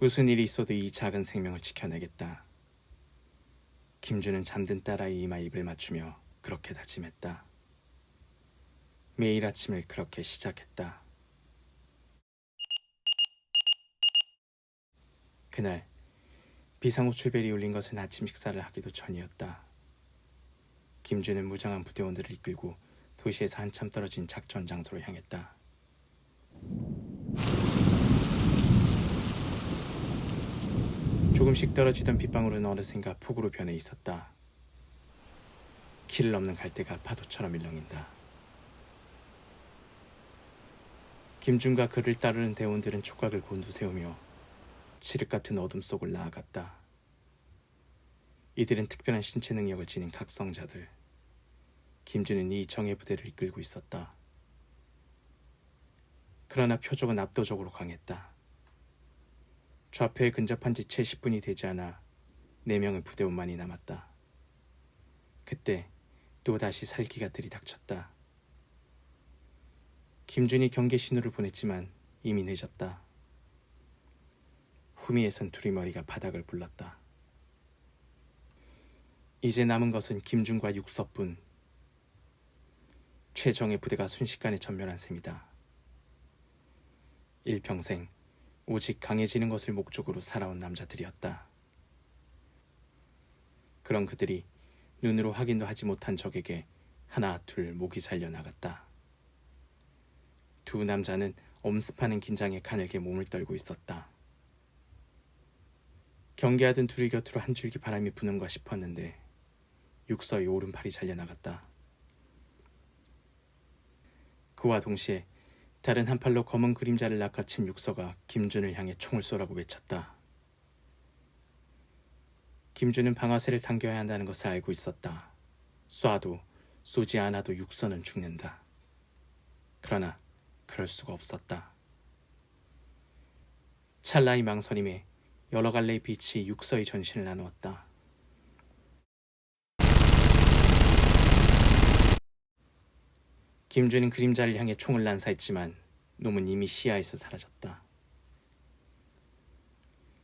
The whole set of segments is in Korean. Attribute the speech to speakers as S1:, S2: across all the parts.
S1: 무슨 일이 있어도 이 작은 생명을 지켜내겠다. 김주는 잠든 딸아이 이마에 입을 맞추며 그렇게 다짐했다. 매일 아침을 그렇게 시작했다. 그날 비상호출벨이 울린 것은 아침 식사를 하기도 전이었다. 김주는 무장한 부대원들을 이끌고 도시에서 한참 떨어진 작전 장소로 향했다. 조금씩 떨어지던 빗방울은 어느샌가 폭우로 변해 있었다. 길을 넘는 갈대가 파도처럼 일렁인다. 김준과 그를 따르는 대원들은 촉각을 곤두세우며 칠흑 같은 어둠 속을 나아갔다. 이들은 특별한 신체 능력을 지닌 각성자들. 김준은 이 정예 부대를 이끌고 있었다. 그러나 표적은 압도적으로 강했다. 좌표에 근접한 지 채 10분이 되지 않아 4명의 부대원만이 남았다. 그때 또다시 살기가 들이닥쳤다. 김준이 경계 신호를 보냈지만 이미 늦었다. 후미에선 두리머리가 바닥을 굴렀다. 이제 남은 것은 김준과 육서뿐. 최정의 부대가 순식간에 전멸한 셈이다. 일평생 오직 강해지는 것을 목적으로 살아온 남자들이었다. 그런 그들이 눈으로 확인도 하지 못한 적에게 하나 둘 목이 잘려나갔다. 두 남자는 엄습하는 긴장에 가늘게 몸을 떨고 있었다. 경계하던 둘이 곁으로 한 줄기 바람이 부는가 싶었는데 육서의 오른팔이 잘려나갔다. 그와 동시에 다른 한 팔로 검은 그림자를 낚아챈 육서가 김준을 향해 총을 쏘라고 외쳤다. 김준은 방아쇠를 당겨야 한다는 것을 알고 있었다. 쏴도 쏘지 않아도 육서는 죽는다. 그러나 그럴 수가 없었다. 찰나의 망설임에 여러 갈래의 빛이 육서의 전신을 나누었다. 김준은 그림자를 향해 총을 난사했지만 놈은 이미 시야에서 사라졌다.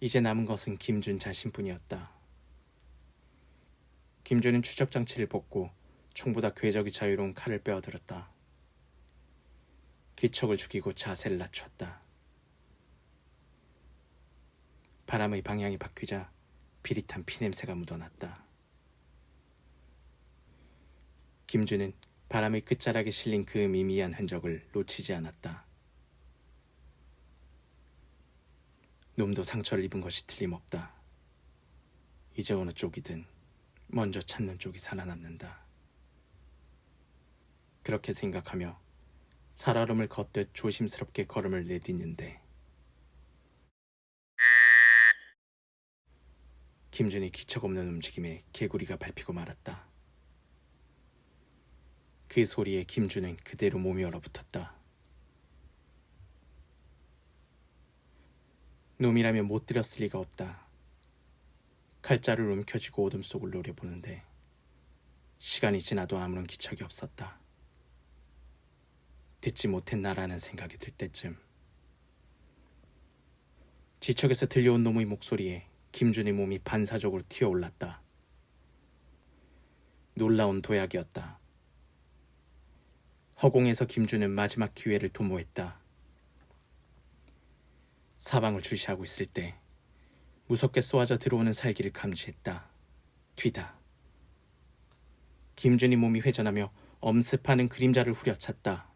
S1: 이제 남은 것은 김준 자신뿐이었다. 김준은 추적장치를 벗고 총보다 궤적이 자유로운 칼을 빼어들었다. 기척을 죽이고 자세를 낮췄다. 바람의 방향이 바뀌자 비릿한 피냄새가 묻어났다. 김준은 바람의 끝자락에 실린 그 미미한 흔적을 놓치지 않았다. 놈도 상처를 입은 것이 틀림없다. 이제 어느 쪽이든 먼저 찾는 쪽이 살아남는다. 그렇게 생각하며 살얼음을 걷듯 조심스럽게 걸음을 내딛는데 김준이 기척 없는 움직임에 개구리가 밟히고 말았다. 그 소리에 김준은 그대로 몸이 얼어붙었다. 놈이라면 못 들였을 리가 없다. 칼자루를 움켜쥐고 어둠 속을 노려보는데 시간이 지나도 아무런 기척이 없었다. 듣지 못했나라는 생각이 들 때쯤 지척에서 들려온 놈의 목소리에 김준의 몸이 반사적으로 튀어올랐다. 놀라운 도약이었다. 허공에서 김준은 마지막 기회를 도모했다. 사방을 주시하고 있을 때 무섭게 쏘아져 들어오는 살기를 감지했다. 뒤다. 김준이 몸이 회전하며 엄습하는 그림자를 후려찼다.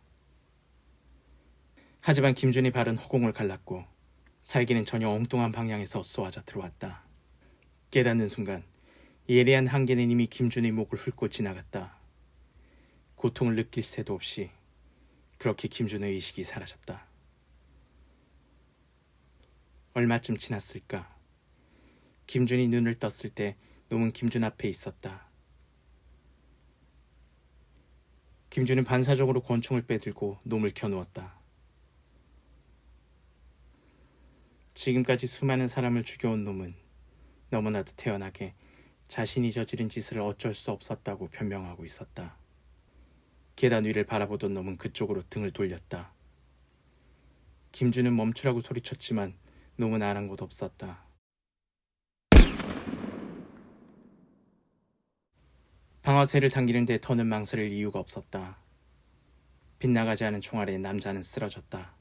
S1: 하지만 김준이 발은 허공을 갈랐고 살기는 전혀 엉뚱한 방향에서 쏘아져 들어왔다. 깨닫는 순간 예리한 한계는 이미 김준의 목을 훑고 지나갔다. 고통을 느낄 새도 없이 그렇게 김준의 의식이 사라졌다. 얼마쯤 지났을까? 김준이 눈을 떴을 때 놈은 김준 앞에 있었다. 김준은 반사적으로 권총을 빼들고 놈을 겨누었다. 지금까지 수많은 사람을 죽여온 놈은 너무나도 태연하게 자신이 저지른 짓을 어쩔 수 없었다고 변명하고 있었다. 계단 위를 바라보던 놈은 그쪽으로 등을 돌렸다. 김준은 멈추라고 소리쳤지만 놈은 아랑곳 없었다. 방아쇠를 당기는데 더는 망설일 이유가 없었다. 빗나가지 않은 총알에 남자는 쓰러졌다.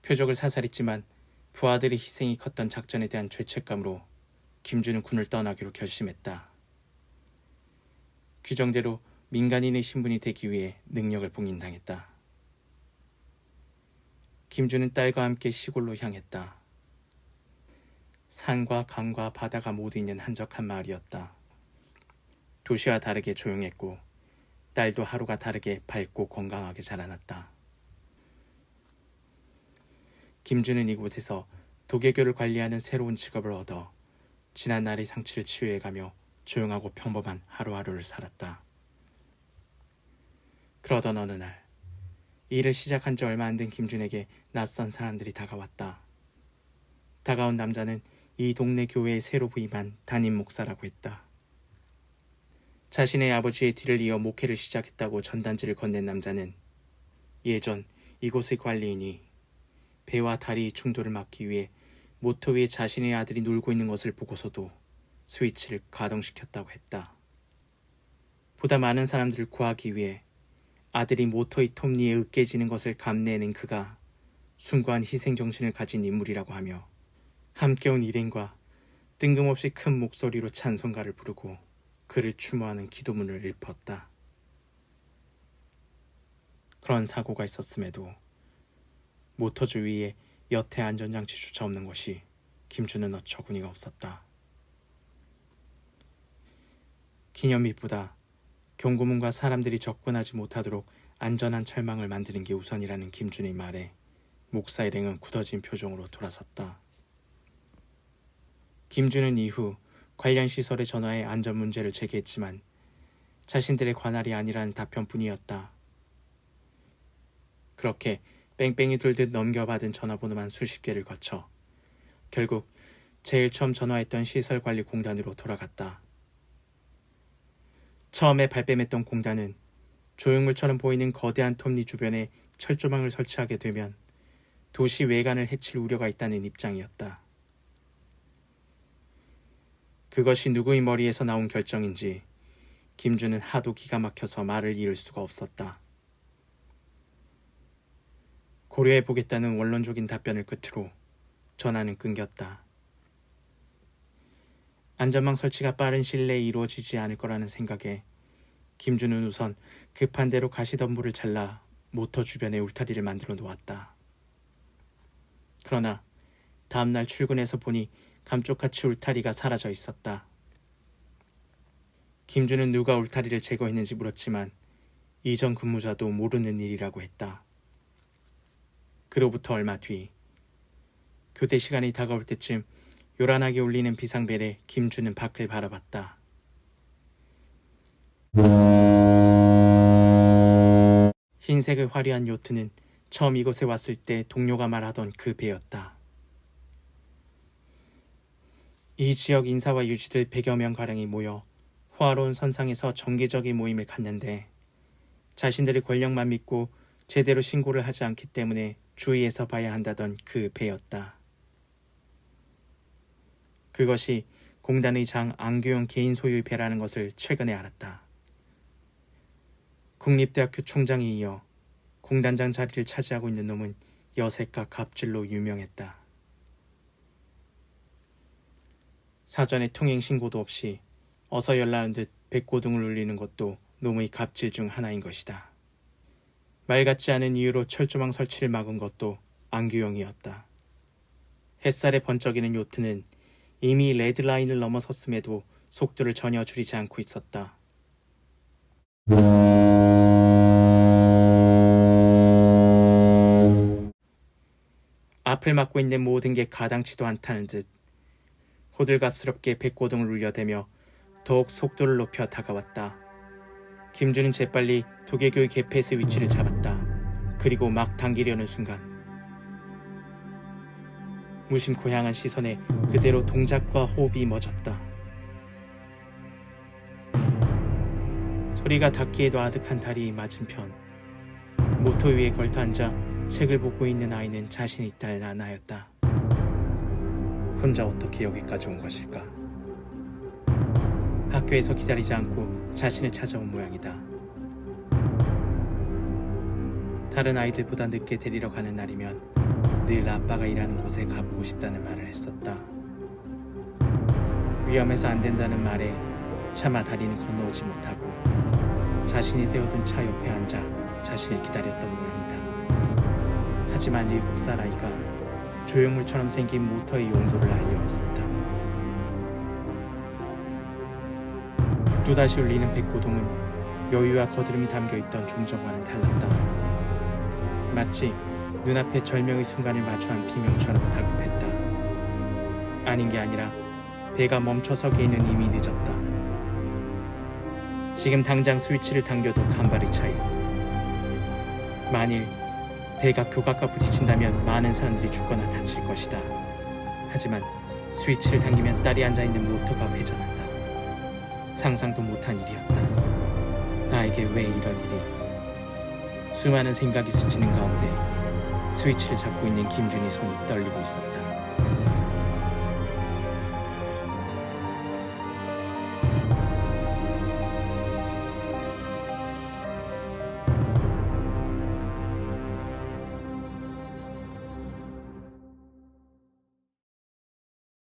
S1: 표적을 사살했지만 부하들의 희생이 컸던 작전에 대한 죄책감으로 김주는 군을 떠나기로 결심했다. 규정대로 민간인의 신분이 되기 위해 능력을 봉인당했다. 김주는 딸과 함께 시골로 향했다. 산과 강과 바다가 모두 있는 한적한 마을이었다. 도시와 다르게 조용했고 딸도 하루가 다르게 밝고 건강하게 자라났다. 김주는 이곳에서 도개교를 관리하는 새로운 직업을 얻어 지난 날의 상처를 치유해가며 조용하고 평범한 하루하루를 살았다. 그러던 어느 날 일을 시작한 지 얼마 안 된 김준에게 낯선 사람들이 다가왔다. 다가온 남자는 이 동네 교회에 새로 부임한 담임 목사라고 했다. 자신의 아버지의 뒤를 이어 목회를 시작했다고 전단지를 건넨 남자는 예전 이곳의 관리인이 배와 다리의 충돌을 막기 위해 모터 위에 자신의 아들이 놀고 있는 것을 보고서도 스위치를 가동시켰다고 했다. 보다 많은 사람들을 구하기 위해 아들이 모터의 톱니에 으깨지는 것을 감내는 그가 숭고한 희생정신을 가진 인물이라고 하며 함께 온 일행과 뜬금없이 큰 목소리로 찬송가를 부르고 그를 추모하는 기도문을 읊었다. 그런 사고가 있었음에도 모터 주위에 여태 안전장치조차 없는 것이 김주는 어처구니가 없었다. 기념비보다 경고문과 사람들이 접근하지 못하도록 안전한 철망을 만드는 게 우선이라는 김준의 말에 목사 일행은 굳어진 표정으로 돌아섰다. 김준은 이후 관련 시설에 전화해 안전 문제를 제기했지만 자신들의 관할이 아니라는 답변뿐이었다. 그렇게 뺑뺑이 돌듯 넘겨받은 전화번호만 수십 개를 거쳐 결국 제일 처음 전화했던 시설관리공단으로 돌아갔다. 처음에 발뺌했던 공단은 조형물처럼 보이는 거대한 톱니 주변에 철조망을 설치하게 되면 도시 외관을 해칠 우려가 있다는 입장이었다. 그것이 누구의 머리에서 나온 결정인지 김주는 하도 기가 막혀서 말을 이을 수가 없었다. 고려해보겠다는 원론적인 답변을 끝으로 전화는 끊겼다. 안전망 설치가 빠른 시일 내에 이루어지지 않을 거라는 생각에 김주는 우선 급한 대로 가시덤불을 잘라 모터 주변에 울타리를 만들어 놓았다. 그러나 다음날 출근해서 보니 감쪽같이 울타리가 사라져 있었다. 김주는 누가 울타리를 제거했는지 물었지만 이전 근무자도 모르는 일이라고 했다. 그로부터 얼마 뒤 교대 시간이 다가올 때쯤 요란하게 울리는 비상벨에 김주는 밖을 바라봤다. 흰색의 화려한 요트는 처음 이곳에 왔을 때 동료가 말하던 그 배였다. 이 지역 인사와 유지들 100여 명가량이 모여 호화로운 선상에서 정기적인 모임을 갖는데 자신들의 권력만 믿고 제대로 신고를 하지 않기 때문에 주의해서 봐야 한다던 그 배였다. 그것이 공단의 장 안규영 개인 소유의 배라는 것을 최근에 알았다. 국립대학교 총장에 이어 공단장 자리를 차지하고 있는 놈은 여색과 갑질로 유명했다. 사전에 통행신고도 없이 어서 열라는 듯 백고등을 울리는 것도 놈의 갑질 중 하나인 것이다. 말 같지 않은 이유로 철조망 설치를 막은 것도 안규영이었다. 햇살에 번쩍이는 요트는 이미 레드라인을 넘어섰음에도 속도를 전혀 줄이지 않고 있었다. 앞을 막고 있는 모든 게 가당치도 않다는 듯 호들갑스럽게 백고동을 울려대며 더욱 속도를 높여 다가왔다. 김주는 재빨리 도개교의 개폐스 위치를 잡았다. 그리고 막 당기려는 순간 무심코 향한 시선에 그대로 동작과 호흡이 멎었다. 소리가 닿기에도 아득한 다리 맞은편 모터 위에 걸터앉아 책을 보고 있는 아이는 자신의 딸 나나였다. 혼자 어떻게 여기까지 온 것일까? 학교에서 기다리지 않고 자신을 찾아온 모양이다. 다른 아이들보다 늦게 데리러 가는 날이면 늘 아빠가 일하는 곳에 가보고 싶다는 말을 했었다. 위험해서 안 된다는 말에 차마 다리는 건너오지 못하고 자신이 세워둔 차 옆에 앉아 자신을 기다렸던 모양이다. 하지만 7살 아이가 조형물처럼 생긴 모터의 용도를 아예 없었다. 또다시 울리는 백고동은 여유와 거드름이 담겨있던 종전과는 달랐다. 마치 눈앞에 절명의 순간을 마주한 비명처럼 다급했다. 아닌 게 아니라 배가 멈춰서기에는 이미 늦었다. 지금 당장 스위치를 당겨도 간발의 차이. 만일 배가 교각과 부딪힌다면 많은 사람들이 죽거나 다칠 것이다. 하지만 스위치를 당기면 딸이 앉아있는 모터가 회전한다. 상상도 못한 일이었다. 나에게 왜 이런 일이? 수많은 생각이 스치는 가운데 스위치를 잡고 있는 김준희 손이 떨리고 있었다.